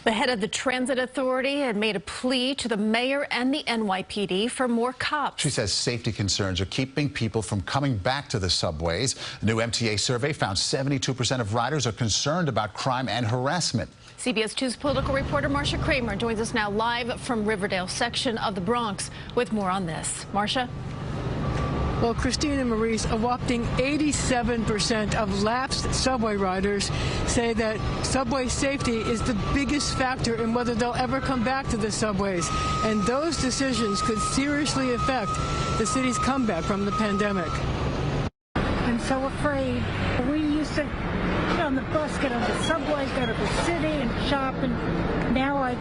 The head of the Transit Authority had made a plea to the mayor and the NYPD for more cops. She says safety concerns are keeping people from coming back to the subways. A new MTA survey found 72% of riders are concerned about crime and harassment. CBS 2's political reporter Marcia Kramer joins us now live from Riverdale section of the Bronx with more on this. Marcia? Well, Christine and Maurice, a whopping 87% of lapsed subway riders say that subway safety is the biggest factor in whether they'll ever come back to the subways. And those decisions could seriously affect the city's comeback from the pandemic. I'm so afraid. We used to get on the bus, get on the subway, go to the city and shop, and now I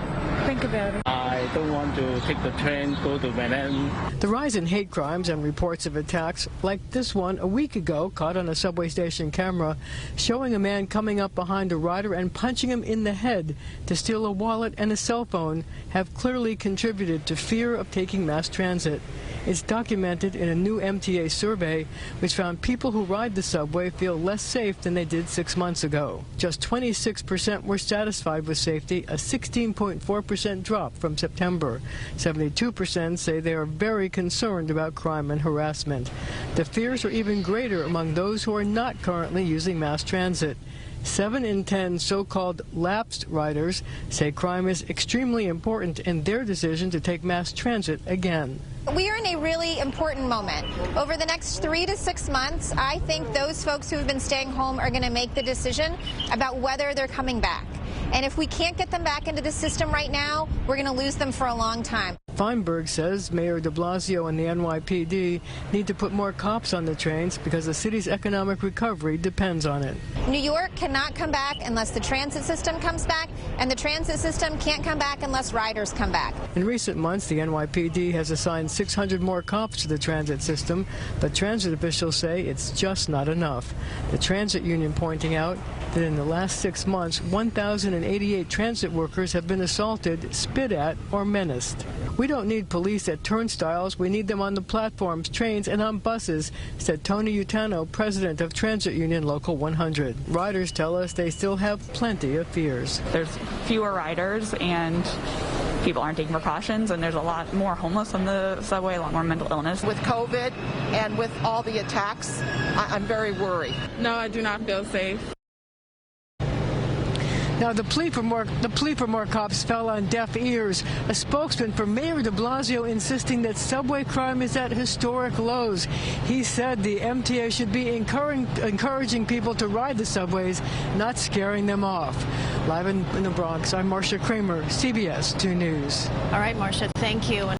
think about it. I don't want to take the train, go to Manhattan. The rise in hate crimes and reports of attacks like this one a week ago caught on a subway station camera showing a man coming up behind a rider and punching him in the head to steal a wallet and a cell phone have clearly contributed to fear of taking mass transit. It's documented in a new MTA survey which found people who ride the subway feel less safe than they did 6 months ago. Just 26% were satisfied with safety, a 16.4% drop from September. 72% say they are very concerned about crime and harassment. The fears are even greater among those who are not currently using mass transit. 7 in 10 so-called lapsed riders say crime is extremely important in their decision to take mass transit again. We are in a really important moment. Over the next 3 to 6 months, I think those folks who have been staying home are going to make the decision about whether they're coming back. And if we can't get them back into the system right now, we're going to lose them for a long time. Feinberg says Mayor de Blasio and the NYPD need to put more cops on the trains because the city's economic recovery depends on it. New York cannot come back unless the transit system comes back, and the transit system can't come back unless riders come back. In recent months, the NYPD has assigned 600 more cops to the transit system, but transit officials say it's just not enough. The transit union pointing out that in the last 6 months, 1,088 transit workers have been assaulted, spit at, or menaced. We don't need police at turnstiles. We need them on the platforms, trains, and on buses, said Tony Utano, president of Transit Union Local 100. Riders tell us they still have plenty of fears. There's fewer riders and people aren't taking precautions, and there's a lot more homeless on the subway, a lot more mental illness. With COVID and with all the attacks, I'm very worried. No, I do not feel safe. Now, the plea for more cops fell on deaf ears. A spokesman for Mayor de Blasio insisting that subway crime is at historic lows. He said the MTA should be encouraging people to ride the subways, not scaring them off. Live in the Bronx, I'm Marcia Kramer, CBS 2 News. All right, Marcia, thank you.